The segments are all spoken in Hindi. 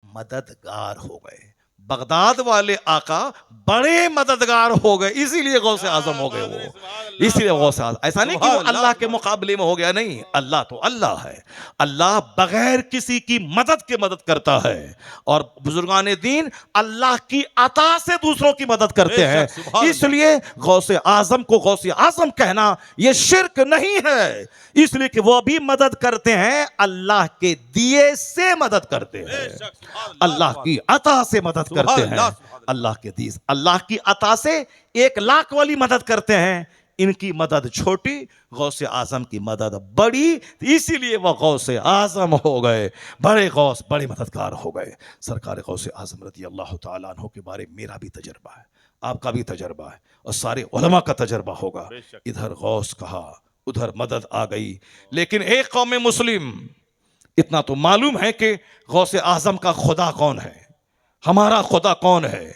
मददगार हो गए। बगदाद वाले आका बड़े मददगार हो गए, इसीलिए गौसे आजम हो गए वो। इसीलिए गौसे आजम, ऐसा नहीं कि वो अल्लाह के मुकाबले में हो गया, नहीं, अल्लाह तो अल्लाह है। अल्लाह बगैर किसी की मदद के मदद करता है। और बुजुर्गान दीन अल्लाह की अता से दूसरों की मदद करते हैं। इसलिए गौसे आजम को गौसे आजम कहना यह शिर्क नहीं है, इसलिए कि वो भी मदद करते हैं, अल्लाह के दिए से मदद करते हैं, अल्लाह की अता से मदद करते हैं। अल्लाह के दी, अल्लाह की अता से 1,00,000 वाली मदद करते हैं, इनकी मदद छोटी, गौसे आजम की मदद बड़ी, इसीलिए वह गौसे आजम हो गए, बड़े गौस, बड़े मददगार हो गए। सरकार गौसे आजम रज़ी अल्लाह तआला अन्हु के बारे में मेरा भी तजर्बा है, आपका भी तजर्बा है, और सारे उलमा का तजर्बा होगा। इधर गौस कहा, उधर मदद आ गई। लेकिन एक कौम मुस्लिम, इतना तो मालूम है कि गौसे आजम का खुदा कौन है, हमारा खुदा कौन है,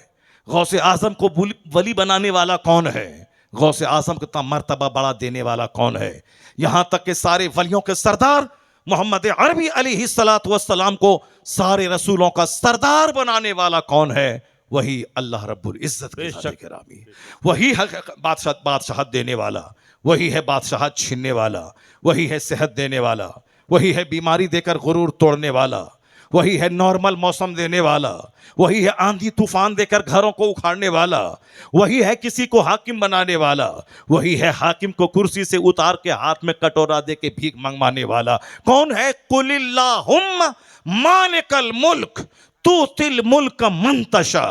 गौसे आजम को वली बनाने वाला कौन है, गौसे आजम को इतना मर्तबा बड़ा देने वाला कौन है। यहां तक कि सारे वलियों के सरदार मोहम्मद अरबी अलैहिस्सलातु वस्सलाम को सारे रसूलों का सरदार बनाने वाला कौन है, वही अल्लाह रब्बुल इज्जत के रामी, वही है बादशाहत देने वाला, वही है बादशाहत छीनने वाला, वही है सेहत देने वाला, वही है बीमारी देकर गुरूर तोड़ने वाला, वही है नॉर्मल मौसम देने वाला, वही है आंधी तूफान देकर घरों को उखाड़ने वाला, वही है किसी को हाकिम बनाने वाला, वही है हाकिम को कुर्सी से उतार के हाथ में कटोरा दे के भीख मंगवाने वाला। कौन है? कुलिल्लाहुम्मा मालिकल मुल्क तुतिल मुल्क मन तशा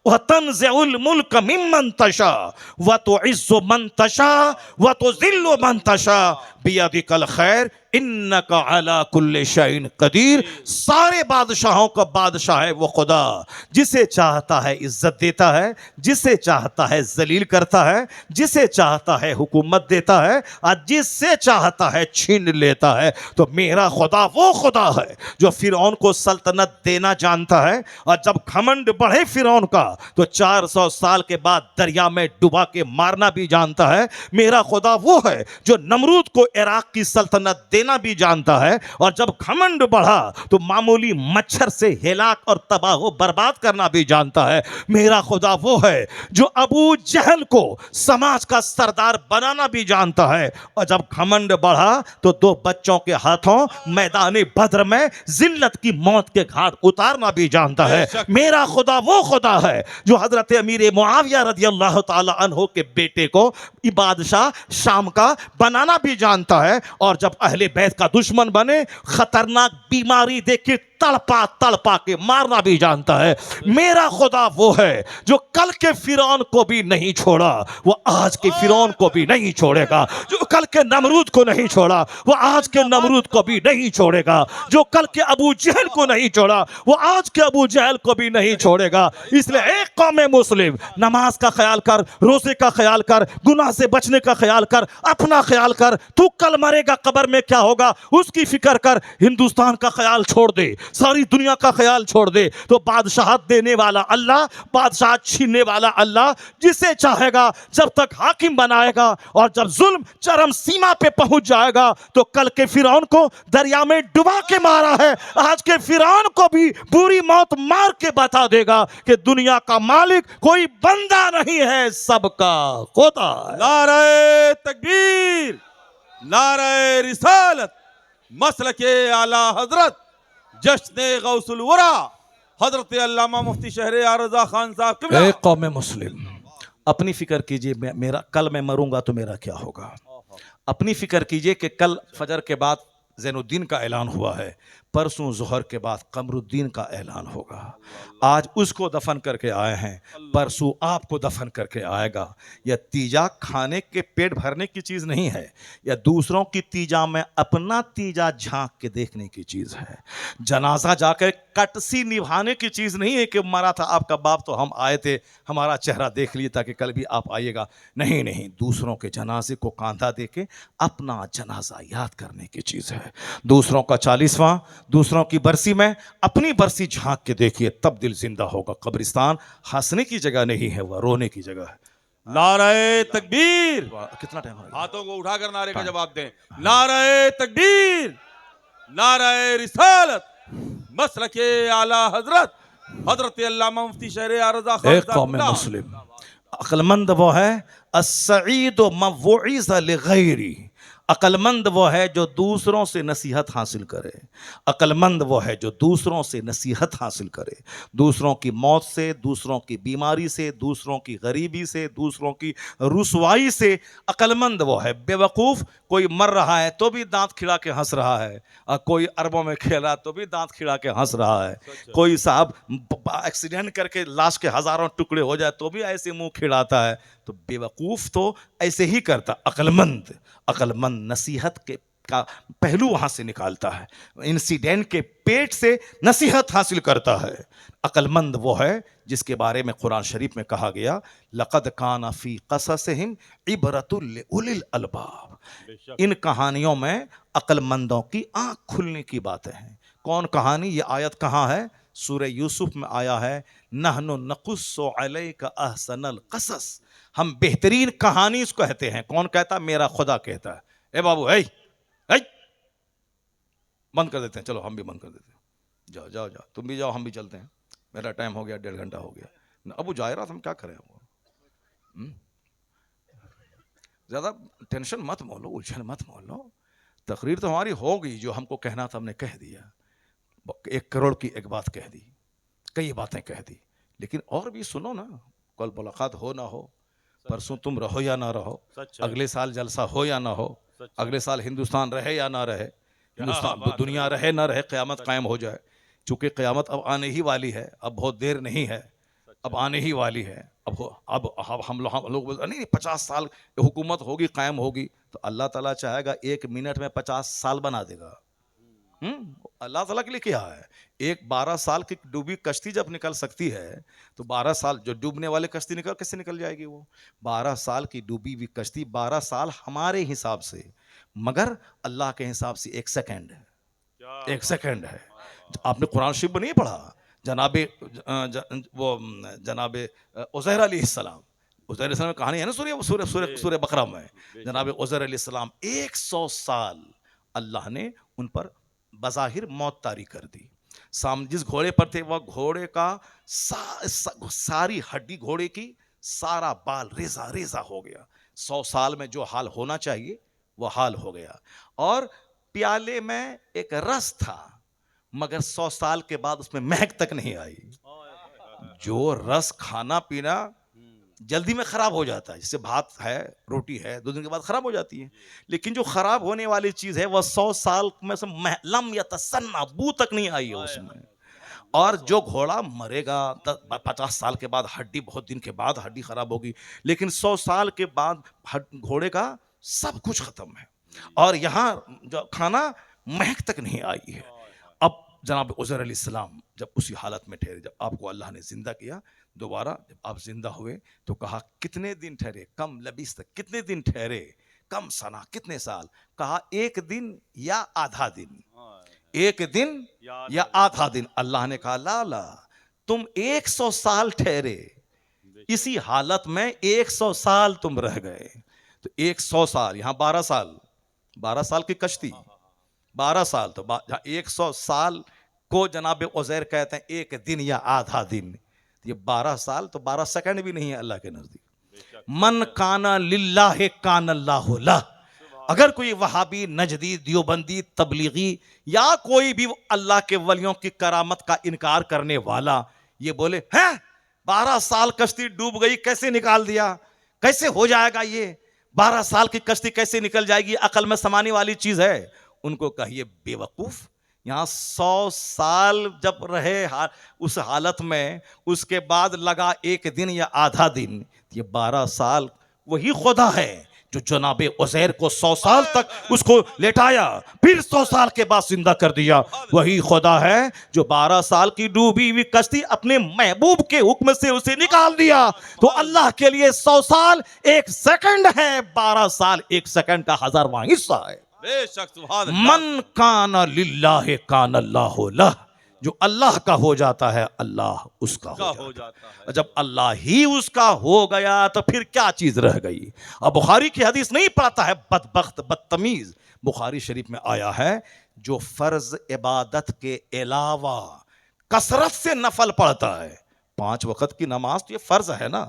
व तंज़िउल मुल्क मिम्मन तशा व तुइज़्ज़ु मन तशा व तुज़िल्लु मन तशा बियदिकल खैर इन्नका अला कुल्लि शैइन कदीर। सारे बादशाहों का बादशाह है वो खुदा, जिसे चाहता है इज्जत देता है, जिसे चाहता है जलील करता है, जिसे चाहता है हुकूमत देता है, और जिससे चाहता है छीन लेता है। तो मेरा खुदा वो खुदा है जो फिरौन को सल्तनत देना जानता है, और जब घमंड बढ़े फिरौन का तो 400 साल के बाद दरिया में डुबा के मारना भी जानता है। मेरा खुदा वो है जो नमरूद को इराक की सल्तनत देना भी जानता है, और जब घमंड बढ़ा तो मामूली मच्छर से हिलाक और तबाह बर्बाद करना भी जानता है। मेरा खुदा वो है जो अबू जहल को समाज का सरदार बनाना भी जानता है, और जब घमंड बढ़ा तो 2 बच्चों के हाथों मैदान बद्र में जिल्लत की मौत के घाट उतारना भी जानता है। मेरा खुदा वो खुदा है जो हजरत अमीर मुआविया रज़ी अल्लाह तआला अन्हु के बेटे को बादशाह शाम का बनाना भी जानता है, और जब अहले बैत का दुश्मन बने खतरनाक बीमारी देके तड़पा तड़पा के मारना भी जानता है। मेरा खुदा वो है जो कल के फिरौन को भी नहीं छोड़ा, वो आज के फिरौन को भी नहीं छोड़ेगा, जो कल के नमरूद को नहीं छोड़ा वो आज के नमरूद को भी नहीं छोड़ेगा, जो कल के अबू जहल को नहीं छोड़ा वो आज के अबू जहल को भी नहीं छोड़ेगा। इसलिए एक कौम मुस्लिम, नमाज का ख्याल कर, रोजे का ख्याल कर, गुनाह से बचने का ख्याल कर, अपना ख्याल कर, तू कल मरेगा कब्र में क्या होगा उसकी फिक्र कर, हिंदुस्तान का ख्याल छोड़ दे, सारी दुनिया का ख्याल छोड़ दे। तो बादशाहत देने वाला अल्लाह, बादशाहत छीनने वाला अल्लाह, जिसे चाहेगा जब तक हाकिम बनाएगा, और जब जुल्म चरम सीमा पे पहुंच जाएगा तो कल के फिरौन को दरिया में डुबा के मारा है, आज के फिरौन को भी बुरी मौत मार के बता देगा कि दुनिया का मालिक कोई बंदा नहीं है, सबका खुदा है। नारे तकबीर, नारे रिसालत, मसलके आला हजरत जश्न गौसुल वरा हजरत अल्लामा मुफ्ती शहरे आरज़ा खान साहब। एक कौम मुस्लिम, अपनी फिक्र कीजिए, मेरा कल मैं मरूंगा तो मेरा क्या होगा। अपनी फिक्र कीजिए कि कल फजर के बाद ज़ैनुद्दीन का ऐलान हुआ है, परसों ज़ोहर के बाद कमरुद्दीन का ऐलान होगा। आज उसको दफन करके आए हैं, परसों आपको दफन करके आएगा। यह तीजा खाने के पेट भरने की चीज़ नहीं है, या दूसरों की तीजा में अपना तीजा झांक के देखने की चीज़ है। जनाजा जाकर कटसी निभाने की चीज़ नहीं है कि मरा था आपका बाप तो हम आए थे, हमारा चेहरा देख लिए ताकि कल भी आप आइएगा। नहीं नहीं, दूसरों के जनाजे को कांधा दे के अपना जनाजा याद करने की चीज़ है। दूसरों का 40वां, दूसरों की बरसी में अपनी बरसी झांक के देखिए, तब दिल जिंदा होगा। कब्रिस्तान हंसने की जगह नहीं है, वह रोने की जगह है। नारे तकबीर, कितना टाइम हो गया? हाथों को उठाकर नारे का जवाब दें। नारे तकबीर, नारे रिसालत, मसलक आला हजरत हजरत अल्लामा मुफ्ती शहर आरज़ा खान एक कौम में मुस्लिम अक्लमंद वो है अस्सईद मवउइज़ लिगैरी। अक्लमंद वो है जो दूसरों से नसीहत हासिल करे। अक्लमंद वो है जो दूसरों से नसीहत हासिल करे, दूसरों की मौत से, दूसरों की बीमारी से, दूसरों की गरीबी से, दूसरों की रुसवाई से। अक्लमंद वो है। बेवकूफ़ कोई मर रहा है तो भी दांत खिला के हंस रहा है, और कोई अरबों में खेल रहा है तो भी दांत खिला के हंस रहा है। कोई साहब एक्सीडेंट करके लाश के हजारों टुकड़े हो जाए तो भी ऐसे मुंह खिलाता है। तो बेवकूफ़ तो ऐसे ही करता। अक्लमंद नसीहत के का पहलू वहां से निकालता है, इंसिडेंट के पेट से नसीहत हासिल करता है। अक्लमंद वो है जिसके बारे में कुरान शरीफ में कहा गया, लक़द काना फ़ी क़ससिहिम इबरतुल लिउलिल अलबाब। इन कहानियों में अक्लमंदों की आंख खुलने की बातें हैं। कौन कहानी? ये आयत कहाँ है? सूरह यूसुफ में आया है, नहनु नकुस्सु अलैका अहसनल क़सस। हम बेहतरीन कहानी इसको कहते हैं। कौन कहता? मेरा खुदा कहता है। ए बाबू, ए बंद कर देते हैं, चलो हम भी बंद कर देते हैं। जाओ जाओ जाओ, तुम भी जाओ, हम भी चलते हैं, मेरा टाइम हो गया, 1.5 घंटा हो गया। अबू जायरा हम क्या करें? वो ज़्यादा टेंशन मत मोलो, उलझन मत मोलो। तकरीर तो हमारी हो गई, जो हमको कहना था हमने कह दिया। 1 करोड़ की एक बात कह दी, कई बातें कह दी, लेकिन और भी सुनो ना। कल मुलाकात हो ना हो, परसों तुम रहो या ना रहो, अगले साल जलसा हो या ना हो, अगले साल हिंदुस्तान रहे या ना रहे, हिंदुस्तान दुनिया रहे ना रहे, क़यामत कायम हो जाए। चूँकि क़यामत अब आने ही वाली है, अब बहुत देर नहीं है, अब आने ही वाली है। अब हम लोग बोलते नहीं 50 साल हुकूमत होगी, कायम होगी, तो अल्लाह ताला चाहेगा 1 मिनट में 50 साल बना देगा। अल्लाह ताला के लिए क्या है? एक 12 साल की डूबी कश्ती जब निकल सकती है, तो 12 साल जो डूबने वाले कश्ती कैसे निकल जाएगी? वो 12 साल की डूबी हुई कश्ती, 12 साल हमारे हिसाब से, मगर अल्लाह के हिसाब से 1 सेकंड है। 1 सेकंड है। आपने कुरान शरीफ में नहीं पढ़ा? जनाबे उज़ैर अलैहिस्सलाम, उज़ैर अलैहिस्सलाम की कहानी है ना सूरह बकरा में। जनाबे उज़ैर अलैहिस्सलाम 100 साल अल्लाह ने उन पर बज़ाहिर मौत तारी कर दी। जिस घोड़े पर थे वह घोड़े का सारी हड्डी, घोड़े की सारा बाल रेजा रेजा हो गया। 100 साल में जो हाल होना चाहिए वो हाल हो गया। और प्याले में एक रस था, मगर 100 साल के बाद उसमें महक तक नहीं आई। जो रस खाना पीना जल्दी में खराब हो जाता है, जैसे भात है, रोटी है, 2 दिन के बाद खराब हो जाती है, लेकिन जो खराब होने वाली चीज है वह 100 साल में से लम या तसन्ना बू तक नहीं आई है उसमें। और जो घोड़ा मरेगा 50 साल के बाद, हड्डी बहुत दिन के बाद हड्डी खराब होगी, लेकिन 100 साल के बाद घोड़े का सब कुछ खत्म है, और यहाँ जो खाना महक तक नहीं आई है। अब जनाब उज़ैर अलैहिस्सलाम जब उसी हालत में ठहरे, जब आपको अल्लाह ने जिंदा किया दोबारा, जब आप जिंदा हुए तो कहा कितने दिन ठहरे? कम लबीस तक, कितने दिन ठहरे? कम सना, कितने साल? कहा 1 दिन या आधा दिन। 1 दिन या आधा दिन। अल्लाह ने कहा ला, तुम 100 साल ठहरे, इसी हालत में 100 साल तुम रह गए। तो 100 साल, यहाँ 12 साल, 12 साल की कश्ती, 12 साल, तो 100 साल को जनाब उज़ैर कहते हैं 1 दिन या आधा दिन। ये 12 साल तो 12 सेकंड भी नहीं है अल्लाह के नजदीक। मन काना लिल्लाह कान अल्लाहु लह। अगर कोई वहाबी, नजदी, दियोबंदी, तबलीगी या कोई भी अल्लाह के वलियों की करामत का इनकार करने वाला ये बोले हैं 12 साल कश्ती डूब गई, कैसे निकाल दिया, कैसे हो जाएगा ये 12 साल की कश्ती कैसे निकल जाएगी, अकल में समाने वाली चीज है, उनको कहिए बेवकूफ। यहाँ 100 साल जब रहे उस हालत में, उसके बाद लगा 1 दिन या आधा दिन, ये 12 साल वही खुदा है जो जनाबे उज़ैर को 100 साल तक उसको लेटाया, फिर 100 साल के बाद जिंदा कर दिया। वही खुदा है जो 12 साल की डूबी हुई कश्ती अपने महबूब के हुक्म से उसे निकाल दिया। तो अल्लाह के लिए 100 साल 1 सेकंड है, 12 साल 1 सेकंड का 1000वां हिस्सा है। मन काना लिल्लाह कान अल्लाहु लह। जो अल्लाह का हो जाता है अल्लाह उसका हो जाता है। जब अल्लाह ही उसका हो गया तो फिर क्या चीज रह गई। अब बुखारी की हदीस नहीं पढ़ता है बदबख्त बदतमीज, बुखारी शरीफ में आया है जो फर्ज इबादत के अलावा कसरत से नफल पढ़ता है। 5 वक्त की नमाज तो ये फर्ज है ना,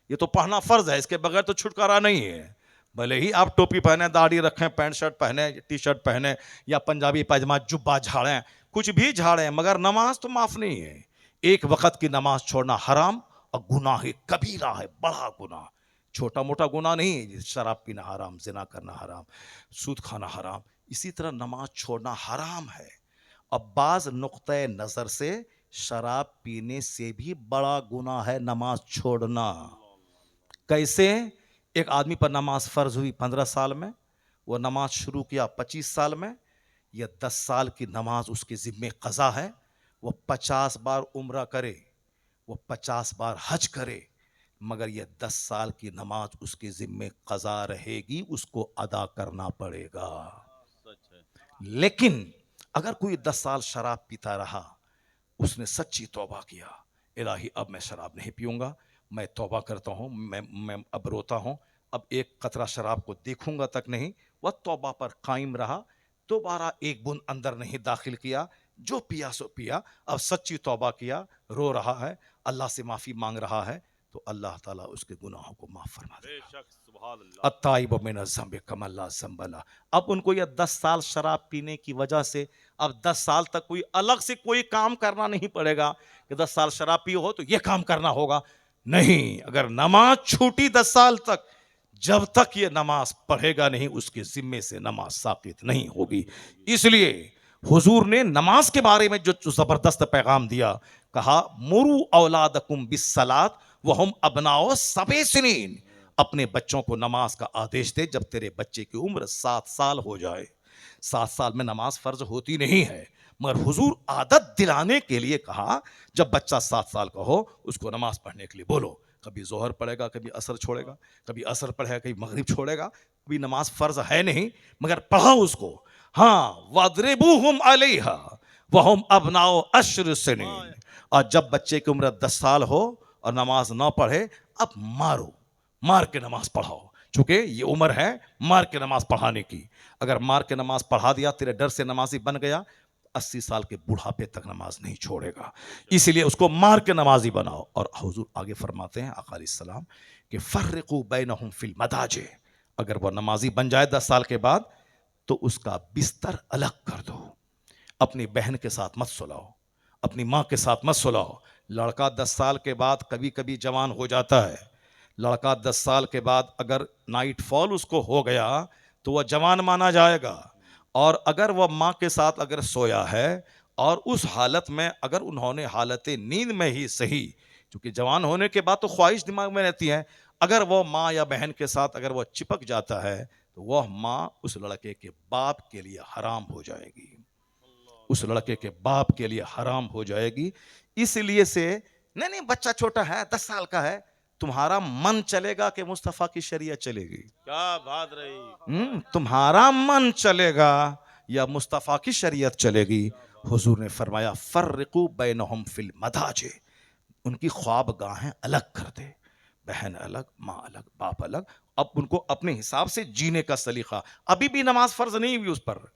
ये तो पढ़ना फर्ज है, इसके बगैर तो छुटकारा नहीं है। भले ही आप टोपी पहने, दाढ़ी रखें, पैंट शर्ट पहने, टी शर्ट पहने, या पंजाबी पैजामा जुब्बा झाड़ें, कुछ भी झाड़ें, मगर नमाज तो माफ नहीं है। एक वक्त की नमाज छोड़ना हराम और गुनाह कबीरा है, बड़ा गुनाह, छोटा मोटा गुनाह नहीं। शराब पीना हराम, जिना करना हराम, सूद खाना हराम, इसी तरह नमाज छोड़ना हराम है। अब बाज नुक्ते नजर से शराब पीने से भी बड़ा गुनाह है नमाज छोड़ना। कैसे? एक आदमी पर नमाज फर्ज हुई 15 साल में, वो नमाज शुरू किया 25 साल में, यह 10 साल की नमाज उसके जिम्मे कज़ा है। वो 50 बार उम्रा करे, वो 50 बार हज करे, मगर यह 10 साल की नमाज उसके जिम्मे कज़ा रहेगी, उसको अदा करना पड़ेगा। लेकिन अगर कोई 10 साल शराब पीता रहा, उसने सच्ची तौबा किया, इलाही अब मैं शराब नहीं पीऊंगा, मैं तौबा करता हूँ, मैं अब रोता हूँ, अब एक कतरा शराब को देखूंगा तक नहीं, वह तौबा पर कायम रहा, दोबारा एक बूंद अंदर नहीं दाखिल किया, जो पिया सो पिया, अब सच्ची तौबा किया, रो रहा है, अल्लाह से माफ़ी मांग रहा है, तो अल्लाह ताला उसके गुनाहों को माफ़ फरमा देगा। अत्ताइब मिन ज़ंबि कमा ला ज़ंब लह। अब उनको यह 10 साल शराब पीने की वजह से अब 10 साल तक कोई अलग से कोई काम करना नहीं पड़ेगा कि 10 साल शराब पियो हो तो यह काम करना होगा, नहीं। अगर नमाज छूटी 10 साल तक, जब तक ये नमाज पढ़ेगा नहीं, उसके जिम्मे से नमाज साकित नहीं होगी। इसलिए हुजूर ने नमाज के बारे में जो जबरदस्त पैगाम दिया, कहा मुरू औलादकुम बिस्सलात वहुम अबनाओ सबे सिनीन। अपने बच्चों को नमाज का आदेश दे जब तेरे बच्चे की उम्र 7 साल हो जाए। 7 साल में नमाज फर्ज होती नहीं है, मगर हुजूर आदत दिलाने के लिए कहा, जब बच्चा 7 साल का हो उसको नमाज पढ़ने के लिए बोलो। कभी जोहर पढ़ेगा, कभी असर छोड़ेगा, कभी असर पढ़ेगा, कभी मगरिब छोड़ेगा, कभी नमाज फर्ज है नहीं, मगर पढ़ाओ उसको। हाँ, वद्रिबूहुम अलैहा वहुम अबनाओ अश्र सिनीन। और जब बच्चे की उम्र 10 साल हो और नमाज ना पढ़े, अब मारो, मार के नमाज पढ़ाओ, चूंकि ये उम्र है मार के नमाज पढ़ाने की। अगर मार के नमाज पढ़ा दिया, तेरे डर से नमाजी बन गया, 80 साल के बुढ़ापे तक नमाज नहीं छोड़ेगा। इसलिए उसको मार के नमाजी बनाओ। और हुजूर आगे फरमाते हैं आका अलैहिस्सलाम कि फर्रिकू बैनहुम फिल मदाजे, अगर वह नमाजी बन जाए 10 साल के बाद, तो उसका बिस्तर अलग कर दो। अपनी बहन के साथ मत सुलाओ, अपनी माँ के साथ मत सुलाओ। लड़का 10 साल के बाद कभी कभी जवान हो जाता है, लड़का 10 साल के बाद अगर नाइट फॉल उसको हो गया तो वह जवान माना जाएगा। और अगर वह माँ के साथ अगर सोया है और उस हालत में अगर उन्होंने हालत नींद में ही सही, क्योंकि जवान होने के बाद तो ख्वाहिश दिमाग में रहती है, अगर वह माँ या बहन के साथ अगर वह चिपक जाता है तो वह माँ उस लड़के के बाप के लिए हराम हो जाएगी, उस लड़के के बाप के लिए हराम हो जाएगी। इसलिए से नहीं बच्चा छोटा है, 10 साल का है, तुम्हारा मन चलेगा कि मुस्तफ़ा की शरीयत चलेगी? क्या बात रही। तुम्हारा मन चलेगा या मुस्तफ़ा की शरीयत चलेगी? हुजूर ने फरमाया फर्रिकू बैनहुम फिल मदाजे, उनकी ख्वाब गाहें अलग कर दे, बहन अलग, माँ अलग, बाप अलग। अब उनको अपने हिसाब से जीने का सलीका। अभी भी नमाज फर्ज नहीं हुई उस पर,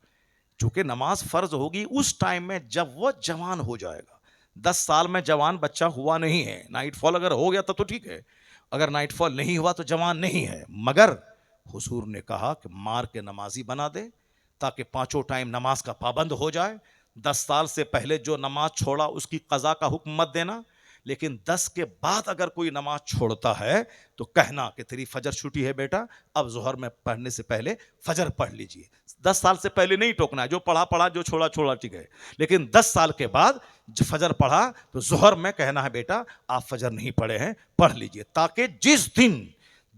चूंकि नमाज फर्ज होगी उस टाइम में जब वह जवान हो जाएगा। 10 साल में जवान बच्चा हुआ नहीं है, नाइट फॉल अगर हो गया तो ठीक है, अगर नाइट फॉल नहीं हुआ तो जवान नहीं है। मगर हुजूर ने कहा कि मार के नमाजी बना दे ताकि 5 टाइम नमाज का पाबंद हो जाए। 10 साल से पहले जो नमाज छोड़ा उसकी कज़ा का हुक्म मत देना, लेकिन 10 के बाद अगर कोई नमाज छोड़ता है तो कहना कि तेरी फजर छुट्टी है बेटा, अब जोहर में पढ़ने से पहले फजर पढ़ लीजिए। 10 साल से पहले नहीं टोकना है, जो पढ़ा पढ़ा, जो छोड़ा छोड़ा, ठीक है। लेकिन 10 साल के बाद फजर पढ़ा तो जोहर में कहना है बेटा आप फजर नहीं पढ़े हैं, पढ़ लीजिए, ताकि जिस दिन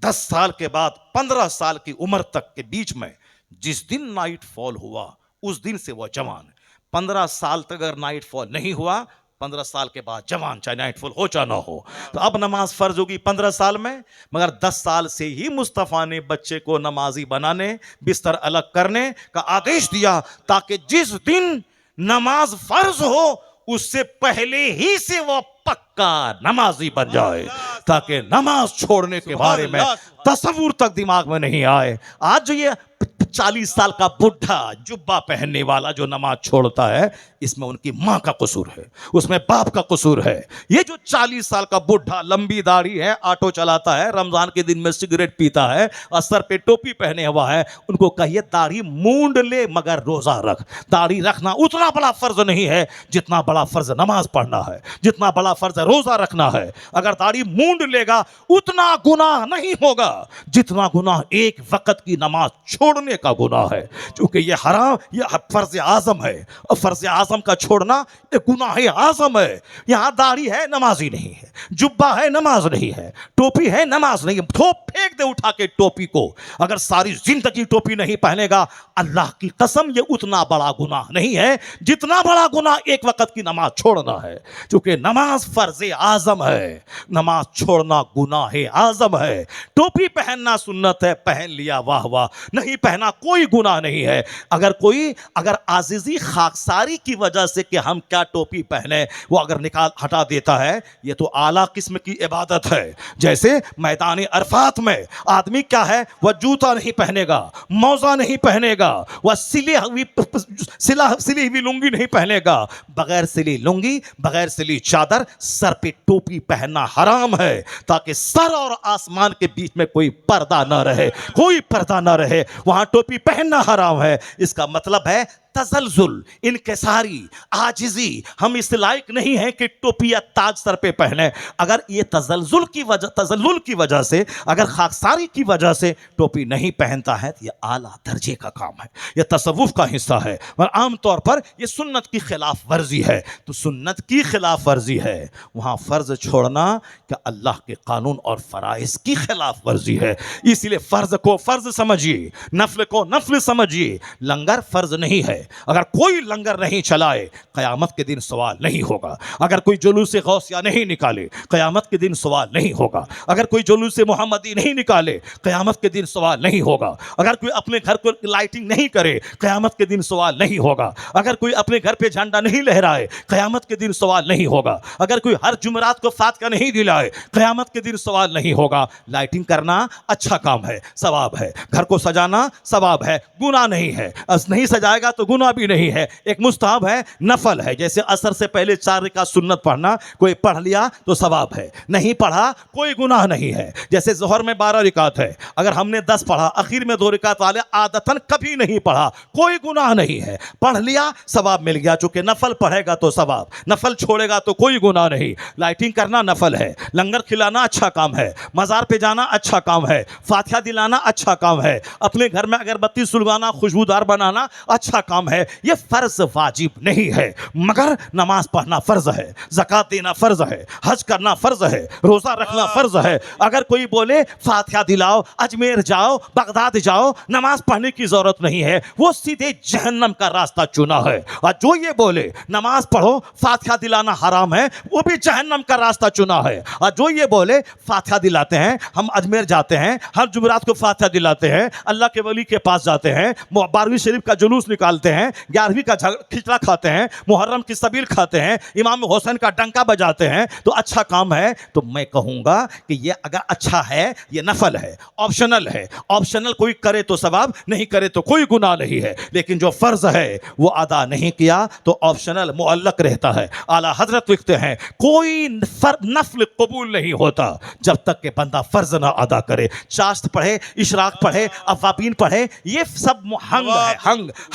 10 साल के बाद 15 साल की उम्र तक के बीच में जिस दिन नाइट फॉल हुआ उस दिन से वह जवान। 15 साल तक अगर नाइट फॉल नहीं हुआ, 15 साल के बाद जवान, चाहे नाइट फॉल हो चाहे ना हो। तो अब नमाज फर्ज होगी 15 साल में, मगर 10 साल से ही मुस्तफ़ा ने बच्चे को नमाजी बनाने, बिस्तर अलग करने का आदेश दिया, ताकि जिस दिन नमाज फर्ज हो उससे पहले ही से वो पक्का नमाजी बन जाए, ताकि नमाज छोड़ने के बारे में तसव्वुर तक दिमाग में नहीं आए। आज जो ये 40 साल का बुढ़ा जुब्बा पहनने वाला जो नमाज छोड़ता है, इसमें उनकी माँ का कसूर है, उसमें बाप का कसूर है। ये जो 40 साल का बुढ़ा, लंबी दाढ़ी है, ऑटो चलाता है, रमजान के दिन में सिगरेट पीता है और सर पे टोपी पहने हुआ है, उनको कहिए दाढ़ी मूंड ले मगर रोजा रख। दाढ़ी रखना उतना बड़ा फर्ज नहीं है जितना बड़ा फर्ज नमाज पढ़ना है, जितना बड़ा फर्ज रोजा रखना है। अगर दाढ़ी मूंड लेगा उतना गुनाह नहीं होगा जितना गुनाह एक वक्त की नमाज छोड़ने का गुनाह है, क्योंकि ये हराम, ये फर्ज आजम है और फर्ज आजम का छोड़ना ये गुनाह आजम है। यहां दाढ़ी है, नमाज ही नहीं है, जुब्बा है, नमाज नहीं है, टोपी है, नमाज नहीं है। फेंक दे उठा के टोपी को। अगर सारी जिंदगी टोपी नहीं पहनेगा, अल्लाह की कसम ये उतना बड़ा गुनाह नहीं है जितना बड़ा गुनाह एक वक्त की नमाज छोड़ना है, क्योंकि नमाज फर्ज आजम है, नमाज छोड़ना गुनाह आजम है। टोपी पहनना सुन्नत है, पहन लिया वाह वाह, नहीं पहना कोई गुनाह नहीं है। अगर आजिजी खाकसारी की वजह से कि हम क्या टोपी पहने वो अगर निकाल हटा देता है, ये तो आला किस्म की इबादत है। जैसे मैदान अरफात में आदमी क्या है, वह जूता नहीं पहनेगा, मौजा नहीं पहनेगा, वह सिली हुई लुंगी नहीं पहनेगा। बगैर सिली लुंगी, बगैर सिली चादर, सर पे टोपी पहनना हराम है, ताकि सर और आसमान के बीच में कोई पर्दा ना रहे, कोई पर्दा ना रहे, वहां टोपी पहनना हराम है। इसका मतलब है तजल्जुल, इनकिसारी, आजिजी। हम इस लायक नहीं हैं कि टोपी या ताज सर पे पहने। अगर ये तजल्जुल की वजह से, अगर खाकसारी की वजह से टोपी नहीं पहनता है तो ये आला दर्जे का काम है, ये तसव्वुफ का हिस्सा है। और आमतौर पर ये सुन्नत की खिलाफ वर्जी है। तो सुन्नत की खिलाफ वर्जी है, वहाँ फ़र्ज छोड़ना कि अल्लाह के कानून और फ़राइज़ की खिलाफ वर्जी है। इसलिए फ़र्ज को फ़र्ज समझिए, नफल को नफल समझिए। लंगर फ़र्ज नहीं है, अगर कोई लंगर नहीं चलाए क़यामत के दिन सवाल नहीं होगा। अगर कोई जुलूस गौसिया नहीं निकाले क़यामत के दिन सवाल नहीं होगा। अगर कोई जुलूस मोहम्मदी नहीं निकाले क़यामत के दिन सवाल नहीं होगा। अगर कोई अपने घर को लाइटिंग नहीं करे क़यामत के दिन सवाल नहीं होगा। अगर कोई अपने घर पे झंडा नहीं लहराए क़यामत के दिन सवाल नहीं होगा। अगर कोई हर जुमरात को फातिहा नहीं दिलाए क़यामत के दिन सवाल नहीं होगा। लाइटिंग करना अच्छा काम है, सवाब है। घर को सजाना सवाब है, गुनाह नहीं है। नहीं सजाएगा तो गुनाह भी नहीं है, एक मुस्तहब है, नफल है। जैसे असर से पहले 4 रकात सुन्नत पढ़ना, कोई पढ़ लिया तो सवाब है, नहीं पढ़ा कोई गुनाह नहीं है। जैसे ज़ोहर में 12 रकात है, अगर हमने 10 पढ़ा, आखिर में 2 रकात वाले आदतन कभी नहीं पढ़ा, कोई गुनाह नहीं है, पढ़ लिया सवाब मिल गया। चूंकि नफल पढ़ेगा तो सवाब, नफल छोड़ेगा तो कोई गुनाह नहीं। लाइटिंग करना नफल है, लंगर खिलाना अच्छा काम है, मज़ार पे जाना अच्छा काम है, फातिहा दिलाना अच्छा काम है, अपने घर में अगरबत्ती सुलगाना, खुशबूदार बनाना अच्छा काम है। ये फर्ज वाजिब नहीं है, मगर नमाज पढ़ना फर्ज है, ज़कात देना फर्ज है, हज करना फर्ज है, रोजा रखना फर्ज है। अगर कोई बोले फातिहा दिलाओ, अजमेर जाओ, बगदाद जाओ, नमाज पढ़ने की जरूरत नहीं है, वो सीधे जहन्नम का रास्ता चुना है। और जो ये बोले नमाज पढ़ो, फातिहा दिलाना हराम है, वो भी जहन्नम का रास्ता चुना है। और जो ये बोले फातिहा दिलाते हैं, हम अजमेर जाते हैं, हर जुमरात को फातिहा दिलाते हैं, अल्लाह के वली के पास जाते हैं, 12वीं शरीफ का जुलूस निकालते हैं, 11वीं का खिचड़ा खाते हैं, मुहर्रम की सबील खाते हैं, इमाम हुसैन का डंका बजाते हैं, तो अच्छा काम है। तो मैं कहूँगा कि ये अगर अच्छा है, ये नफल है, ऑप्शनल है। ऑप्शनल कोई करे तो सवाब, नहीं करे तो कोई गुनाह नहीं है। लेकिन जो फ़र्ज है वो अदा नहीं किया तो ऑप्शनल मुअल्लक रहता है। आला हजरत लिखते हैं कोई नफल कबूल नहीं होता जब तक कि बंदा फ़र्ज ना अदा करे। चाश्त पढ़े, इशराक पढ़े, अवाबीन पढ़े, ये सब हंग है,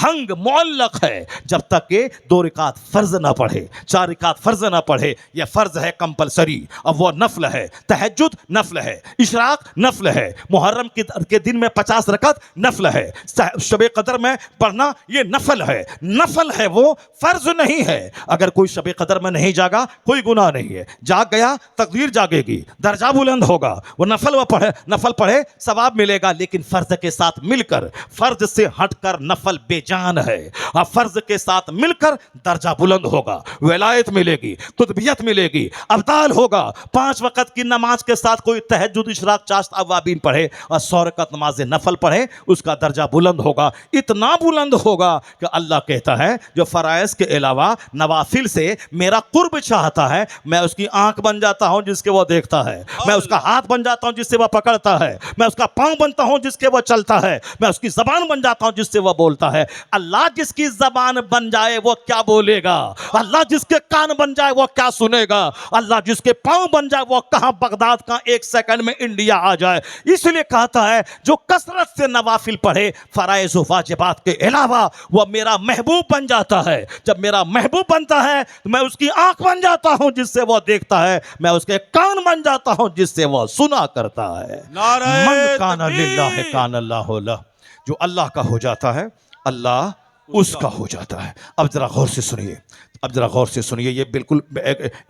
हंग मुअल्लक है। जब तक के 2 रकात फ़र्ज ना पढ़े, 4 रकात फ़र्ज ना पढ़े, यह फ़र्ज है कंपलसरी। अब वो नफल है, तहज्जुद नफल है, इशराक नफल है, मुहर्रम के दिन में 50 रकात नफल है, शब कदर में पढ़ना ये नफल है, नफल है, वो फ़र्ज नहीं है। अगर कोई शब कदर में नहीं जागा कोई गुनाह नहीं है, जाग गया तकदीर जागेगी, दर्जा बुलंद होगा। वो नफल पढ़े सवाब मिलेगा, लेकिन फ़र्ज के साथ मिलकर, फ़र्ज से हटकर नफल बेजान है। है। अब फर्ज के साथ मिलकर दर्जा बुलंद होगा, विलायत मिलेगी, कुतबियत मिलेगी, अब्दाल होगा। 5 वक्त की नमाज के साथ कोई तहज्जुद, इशराक, चाश्त, अवाबीन पढ़े और 100 रकत नमाज नफल पढ़े, उसका दर्जा बुलंद होगा। इतना बुलंद होगा कि अल्लाह कहता है जो फराइज के अलावा नवाफिल से मेरा कुर्ब चाहता है, मैं उसकी आंख बन जाता हूं जिसके वो देखता है, मैं उसका हाथ बन जाता हूं जिससे वह पकड़ता है, मैं उसका पांव बनता हूं जिसके वो चलता है, मैं उसकी जबान बन जाता हूं जिससे वह बोलता है। अल्लाह जिसकी जबान बन जाए वो क्या बोलेगा, अल्लाह जिसके कान बन जाए वो क्या सुनेगा, अल्लाह जिसके पांव बन जाए वो कहां बगदाद का 1 सेकंड में इंडिया आ जाए। इसलिए कहता है जो कसरत से नवाफिल पढ़े फराइज वाजिबात के अलावा वह मेरा महबूब बन जाता है। जब मेरा महबूब बनता है तो मैं उसकी आंख बन जाता हूं जिससे वह देखता है, मैं उसके कान बन जाता हूं जिससे वह सुना करता है। नारे मन काना तकबीर। लिल्लाह कान अल्लाहु लह। जो अल्लाह का हो जाता है अल्लाह उसका हो जाता है। अब जरा गौर से सुनिए, अब जरा गौर से सुनिए, ये बिल्कुल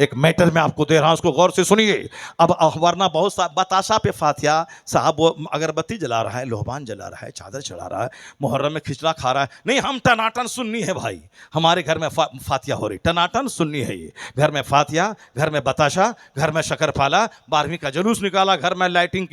एक मैटर मैं आपको दे रहा हूं, उसको गौर से सुनिए। अब वरना बहुत सा बताशा पे फातिया साहब वो अगरबत्ती जला रहा है, लोहबान जला रहा है, चादर चढ़ा रहा है, मुहर्रम में खिचड़ा खा रहा है। नहीं, हम टनाटन सुन्नी है भाई, हमारे घर में फातिया हो रही, टनाटन सुन्नी है ये। घर में फातिया, घर में बताशा, घर में शक्करपाला, 12वीं का जुलूस निकाला, घर में लाइटिंग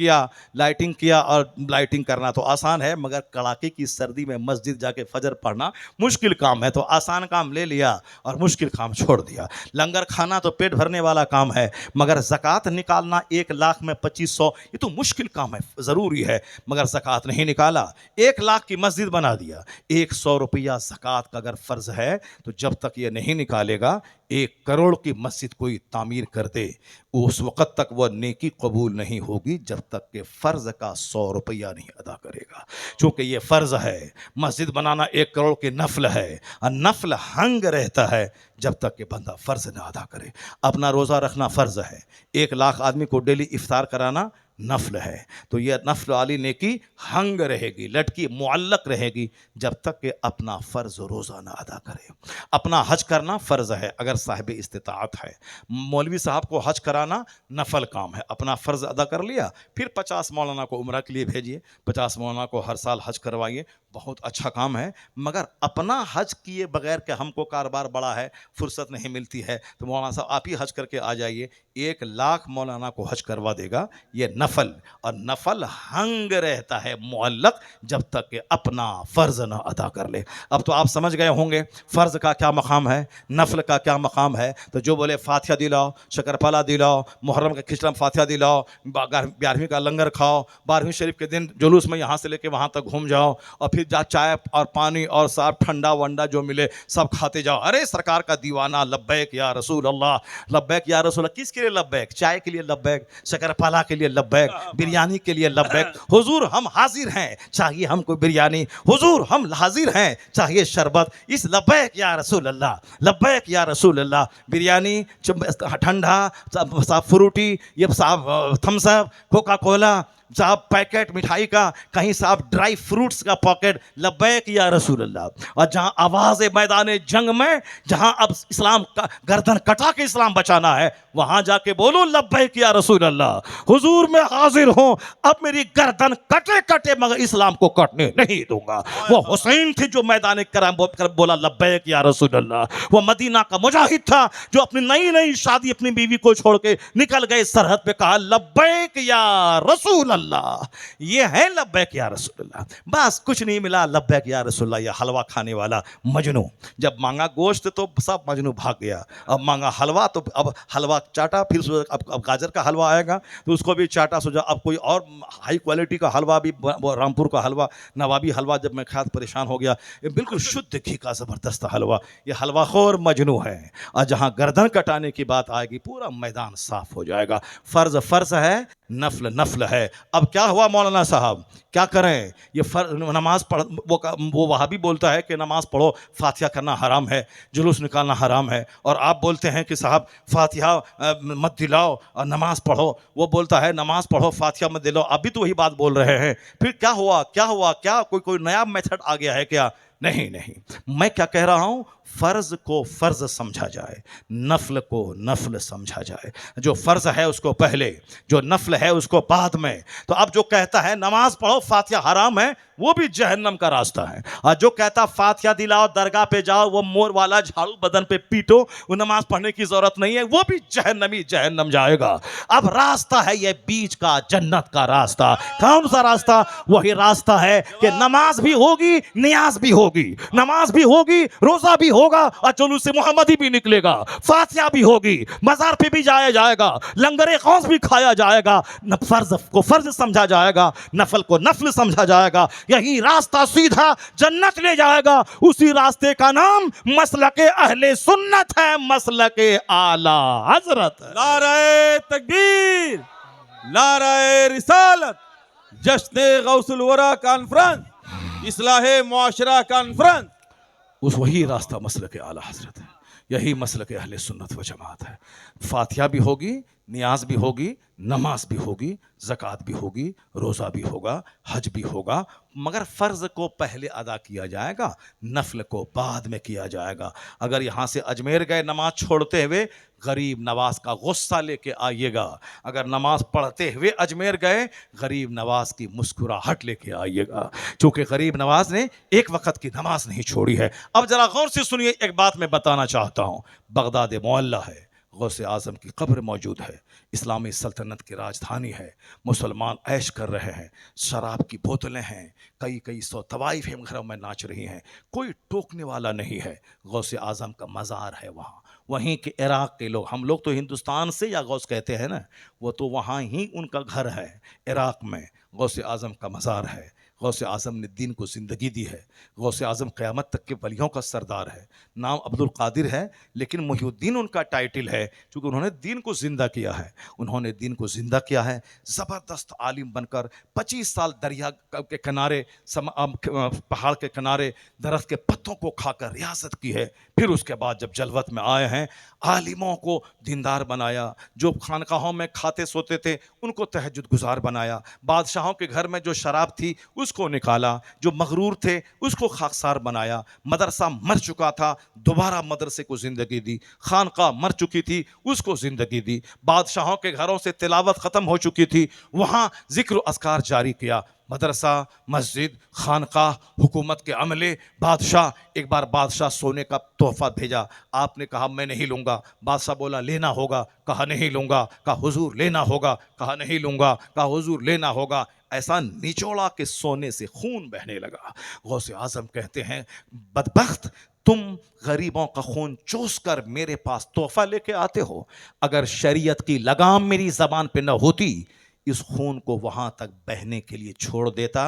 किया। और लाइटिंग करना तो आसान है, मगर कड़ाके की सर्दी में मस्जिद जाके फजर पढ़ना मुश्किल काम है। तो आसान काम ले लिया और मुश्किल काम छोड़ दिया। लंगर खाना तो पेट भरने वाला काम है, मगर ज़कात निकालना 1 लाख में 2500, ये तो मुश्किल काम है, ज़रूरी है, मगर ज़कात नहीं निकाला। 1 लाख की मस्जिद बना दिया, 100 रुपया ज़कात का अगर फ़र्ज़ है तो जब तक ये नहीं निकालेगा 1 करोड़ की मस्जिद कोई तामीर कर दे, उस वक़्त तक वह नेकी कबूल नहीं होगी जब तक कि फ़र्ज़ का 100 रुपया नहीं अदा करेगा। चूँकि ये फ़र्ज़ है, मस्जिद बनाना 1 करोड़ की नफल है, और नफल हंग रहता है जब तक कि बंदा फ़र्ज़ ना अदा करे। अपना रोज़ा रखना फ़र्ज़ है, 1 लाख आदमी को डेली इफ्तार कराना नफल है, तो यह नफल वाली नेकी हंग रहेगी, लटकी मुअल्लक रहेगी जब तक कि अपना फ़र्ज़ रोज़ा ना अदा करे। अपना हज करना फ़र्ज़ है अगर साहिब इस्तिताअत है। मौलवी साहब को हज कराना नफल काम है, अपना फ़र्ज़ अदा कर लिया, फिर 50 मौलाना को उम्रा के लिए भेजिए, 50 मौलाना को हर साल हज करवाइए, बहुत अच्छा काम है। मगर अपना हज किए बगैर के हमको कारोबार बड़ा है, फुर्सत नहीं मिलती है, तो मौलाना साहब आप ही हज करके आ जाइए, 1 लाख मौलाना को हज करवा देगा। ये नफल, और नफल हंग रहता है मुअल्लक जब तक कि अपना फ़र्ज़ ना अदा कर ले। अब तो आप समझ गए होंगे फ़र्ज़ का क्या मकाम है, नफल का क्या मकाम है। तो जो बोले फातिहा दिलाओ, शक्करपाला दिलाओ, मुहर्रम के खिचड़ा में फातिहा दिलाओ, 11वीं का लंगर खाओ, 12वीं शरीफ के दिन जुलूस में यहाँ से लेके वहाँ तक घूम जाओ, और फिर जा चाय और पानी और साफ ठंडा वंडा जो मिले सब खाते जाओ। अरे सरकार का दीवाना, लब्बैक या रसूल अल्लाह, लब्बैक या रसूल अल्लाह। किसके लिए लब्बैक? चाय के लिए लब्बैक, शक्करपाला के लिए लब्बैक, बिरयानी के लिए लब्बैक। हुजूर हम हाजिर हैं, चाहिए हमको बिरयानी, हुजूर हम हाजिर हैं, चाहिए शरबत। इस लब्बैक या रसूल अल्लाह, लब्बैक या रसूल अल्लाह, बिरयानी, ठंडा, साफ फ्रूटी, ये साफ थम्स अप, कोका कोला, साहब पैकेट मिठाई का, कहीं साहब ड्राई फ्रूट्स का पॉकेट, लब्बैक या रसूल अल्लाह। और जहाँ आवाज़ मैदान जंग में, जहाँ अब इस्लाम का गर्दन कटा के इस्लाम बचाना है, वहाँ जाके बोलो लब्बैक या रसूल अल्लाह, हुजूर मैं हाजिर हूँ, अब मेरी गर्दन कटे कटे मगर इस्लाम को कटने नहीं दूंगा। वो हुसैन थे जो मैदान करम बोला लब्बैक या रसूल अल्लाह। वो मदीना का मुजाहिद था जो अपनी नई नई शादी अपनी बीवी को छोड़ के निकल गए सरहद पे, कहा लब्बैक या रसूल अल्लाह। ये है लब्बैक या रसूल अल्लाह। बस कुछ नहीं मिला, लब्बैक या रसूल अल्लाह। या हलवा खाने वाला मजनू, जब मांगा गोश्त तो सब मजनू भाग गया, अब मांगा हलवा तो अब हलवा चाटा, फिर अब गाजर का हलवा आएगा तो उसको भी चाटा, सोचा अब कोई और हाई क्वालिटी का हलवा भी, वो रामपुर का हलवा, नवाबी हलवा जब मैं खाया परेशान हो गया। ये बिल्कुल शुद्ध घी का ज़बरदस्त हलवा, ये हलवा खोर मजनू है। और जहाँ गर्दन कटाने की बात आएगी पूरा मैदान साफ हो जाएगा। फ़र्ज़ फ़र्ज़ है, नफल नफल है। अब क्या हुआ मौलाना साहब, क्या करें? ये नमाज पढ़, वो वहाँ भी बोलता है कि नमाज पढ़ो, फातिहा करना हराम है, जुलूस निकालना हराम है, और आप बोलते हैं कि साहब फातिहा मत दिलाओ और नमाज पढ़ो। वो बोलता है नमाज पढ़ो, फातिहा मत दिलाओ। आप भी तो वही बात बोल रहे हैं। फिर क्या हुआ, क्या हुआ, क्या कोई नया मेथड आ गया है क्या? नहीं नहीं, मैं क्या कह रहा हूं, फर्ज को फर्ज समझा जाए, नफल को नफल समझा जाए। जो फर्ज है उसको पहले, जो नफल है उसको बाद में। तो अब जो कहता है नमाज पढ़ो फातिहा हराम है, वो भी जहन्नम का रास्ता है। और जो कहता फातिहा दिलाओ दरगाह पे जाओ, वो मोर वाला झाड़ू बदन पे पीटो, वो नमाज पढ़ने की जरूरत नहीं है, वो भी जहन्नमी जहन्नम जाएगा। अब रास्ता है ये बीच का, जन्नत का रास्ता। कौन सा रास्ता? वही रास्ता है कि नमाज भी होगी, नियाज भी होगी, नमाज भी होगी, रोजा भी होगा, और जुलूस मोहम्मदी भी निकलेगा, फातिहा भी होगी, मजार पे भी जाया जाएगा, लंगरे खौस भी खाया जाएगा। फर्ज को फर्ज समझा जाएगा, नफल को नफल समझा जाएगा। यही रास्ता सीधा जन्नत ले जाएगा। उसी रास्ते का नाम मसलके अहले सुन्नत है, मसलके आला हजरत। नाराए तकबीर, नाराए रिसालत, जश्न गौसुल वरा कॉन्फ्रेंस, इस्लाहे मुआशरा कॉन्फ्रेंस। उस वही रास्ता मसलके आला हजरत है। यही मसलके अहले सुन्नत व जमात है। फातिहा भी होगी, नियाज भी होगी, नमाज भी होगी, ज़कात भी होगी, रोज़ा भी होगा, हज भी होगा, मगर फ़र्ज़ को पहले अदा किया जाएगा, नफल को बाद में किया जाएगा। अगर यहाँ से अजमेर गए नमाज छोड़ते हुए, गरीब नवाज का गुस्सा लेके आइएगा। अगर नमाज पढ़ते हुए अजमेर गए, गरीब नवाज की मुस्कुराहट लेके आइएगा, क्योंकि गरीब नवाज ने एक वक्त की नमाज नहीं छोड़ी है। अब ज़रा गौर से सुनिए, एक बात मैं बताना चाहता हूँ। बगदाद मोहल्ला है, गौसे आज़म की कब्र मौजूद है, इस्लामी सल्तनत की राजधानी है, मुसलमान ऐश कर रहे हैं, शराब की बोतलें हैं, कई कई सौ तवाइफ घरों में नाच रही हैं, कोई टोकने वाला नहीं है। गौसे आज़म का मज़ार है वहाँ, वहीं के इराक़ के लोग, हम लोग तो हिंदुस्तान से या गौस कहते हैं ना, वो तो वहाँ ही उनका घर है, इराक़ में गौसे आज़म का मज़ार है। गौसे आज़म ने दीन को ज़िंदगी दी है। गौसे आज़म क़यामत तक के वलियों का सरदार है। नाम अब्दुल कादिर है, लेकिन मुहिउद्दीन उनका टाइटल है, क्योंकि उन्होंने दीन को ज़िंदा किया है। उन्होंने दीन को ज़िंदा किया है, ज़बरदस्त आलिम बनकर 25 साल दरिया के किनारे, पहाड़ के किनारे दरख्त के पत्तों को खाकर रियासत की है। फिर उसके बाद जब जलवत में आए हैं, आलिमों को दीनदार बनाया, जो खानकाहों में खाते सोते थे उनको तहज्जुद गुजार बनाया, बादशाहों के घर में जो शराब थी उसको निकाला, जो मगरूर थे उसको खाकसार बनाया, मदरसा मर चुका था दोबारा मदरसे को ज़िंदगी दी, खानका मर चुकी थी उसको ज़िंदगी दी, बादशाहों के घरों से तिलावत ख़त्म हो चुकी थी वहाँ ज़िक्र अस्कार जारी किया। मदरसा, मस्जिद, खानका, हुकूमत के अमले, बादशाह। एक बार बादशाह सोने का तोहफ़ा भेजा, आपने कहा मैं नहीं लूँगा, बादशाह बोला लेना होगा, कहा नहीं लूँगा, कहा हुजूर लेना होगा, कहा नहीं लूँगा, कहा हुजूर लेना होगा। ऐसा निचोड़ा के सोने से खून बहने लगा। गौसे आज़म कहते हैं, बदबख्त, तुम गरीबों का खून चूस कर मेरे पास तोहफ़ा लेके आते हो। अगर शरीयत की लगाम मेरी ज़बान पे न होती, इस खून को वहां तक बहने के लिए छोड़ देता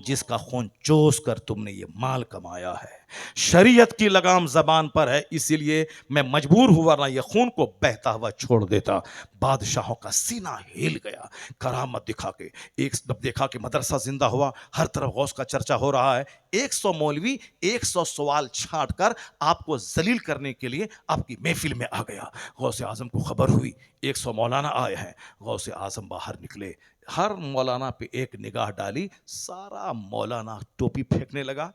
जिसका खून चूस कर तुमने ये माल कमाया है। शरीयत की लगाम जबान पर है, इसीलिए मैं मजबूर हुआ ना ये खून को बहता हुआ छोड़ देता। बादशाहों का सीना हिल गया करामत दिखा के। एक जब देखा कि मदरसा जिंदा हुआ, हर तरफ गौस का चर्चा हो रहा है, 100 मौलवी 100 सवाल छांट कर आपको जलील करने के लिए आपकी महफिल में आ गया। गौसे आजम को खबर हुई 100 मौलाना आए हैं। गौसे आजम बाहर निकले, हर मौलाना पे एक निगाह डाली, सारा मौलाना टोपी फेंकने लगा,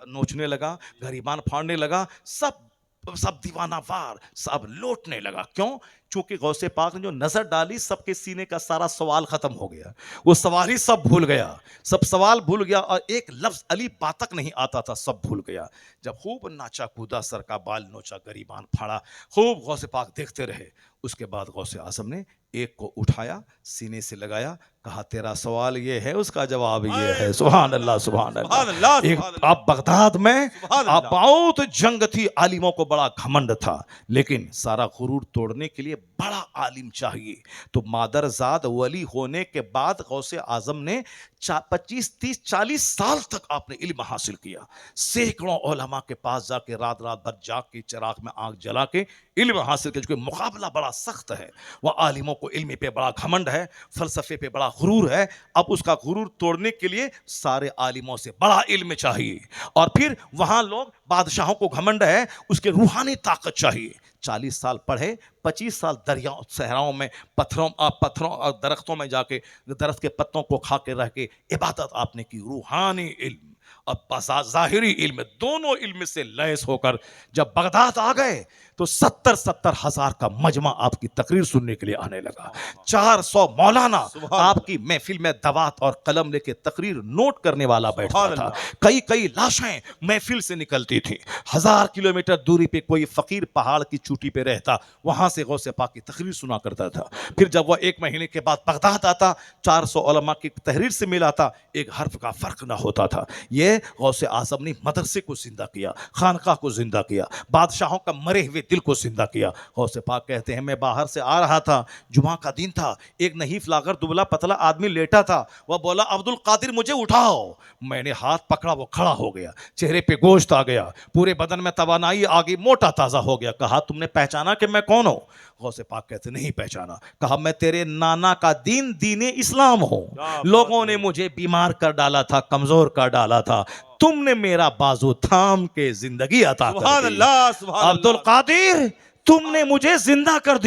नोचने लगा, गरीबान फाड़ने लगा, सब दीवाना वार, सब लौटने लगा। क्यों? चूंकि गौसे पाक ने जो नजर डाली, सबके सीने का सारा सवाल खत्म हो गया, वो सवाल ही सब भूल गया, सब सवाल भूल गया और एक लफ्ज अली बात तक नहीं आता था, सब भूल गया। जब खूब नाचा कूदा, सर का बाल नोचा, गरीबान फाड़ा, खूब गौसे पाक देखते रहे। उसके बाद गौसे आजम ने एक को उठाया, सीने से लगाया, कहा तेरा सवाल ये है, उसका जवाब ये है। सुभान अल्लाह, सुभान अल्लाह। एक आप बगदाद में बहुत जंग थी, आलिमों को बड़ा घमंड था, लेकिन सारा गुरूर तोड़ने के लिए बड़ा आलिम चाहिए। तो मादरजाद वली होने के बाद गौसे आजम ने 25, 30, 40 साल तक आपने इल्म हासिल किया। सैकड़ों उलमा के पास जाके रात रात भर जाग के चिराग में आग जला के इल्म हासिल किया, क्योंकि मुकाबला बड़ा सख्त है। वह आलिमों को इल्म पे बड़ा घमंड है, फलसफे पे बड़ा गुरूर है। अब उसका गुरूर तोड़ने के लिए सारे आलिमों से बड़ा इल्म चाहिए। और फिर वहां लोग बादशाहों को घमंड है, उसके रूहानी ताकत चाहिए। 40 साल पढ़े, 25 साल दरियाओं सहराओं में पत्थरों और दरख्तों में जाके दरख्त के पत्तों को खा के रह के इबादत आपने की, रूहानी इल्म। अब जाहिरी इल्म, दोनों इल्म से लैस होकर जब बगदाद आ गए तो 70-70 हजार का मजमा आपकी तकरीर सुनने के लिए आने लगा। 400 मौलाना आपकी महफिल में दवात और कलम लेके तकरीर नोट करने वाला बैठता था। कई कई लाशें महफिल से निकलती थी। 1000 किलोमीटर दूरी पे कोई फकीर पहाड़ की चोटी पे रहता, वहां से गौसे पाक की तकरीर सुना करता था। फिर जब वह 1 महीने के बाद बगदाद आता, 400 उलमा की तहरीर से मिला था, एक हर्फ का फर्क ना होता था। ये गौसे आजम ने मदरसे को जिंदा किया, खानका को जिंदा किया, बादशाहों का मरे हुए दिल को जिंदा किया। गौसे पाक कहते हैं, मैं बाहर से आ रहा था, जुमा का दिन था, एक नहीफ लाकर दुबला पतला आदमी लेटा था। वह बोला, अब्दुल कादिर मुझे उठाओ। मैंने हाथ पकड़ा, वो खड़ा हो गया, चेहरे पे गोश्त आ गया, पूरे बदन में तवानाई आ गई, मोटा ताजा हो गया। कहा, तुमने पहचाना कि मैं कौन हूं? गौसे पाक कहते, नहीं पहचाना। कहा, मैं तेरे नाना का दीन दीने इस्लाम हूं। लोगों ने मुझे बीमार कर डाला था, कमजोर कर डाला था, तुमने मेरा बाजू थाम के जिंदगी अता कर दी। सुभान अल्लाह, सुभान अल्लाह। अब्दुल कादिर, तुमने मुझे जिंदा कर दिया।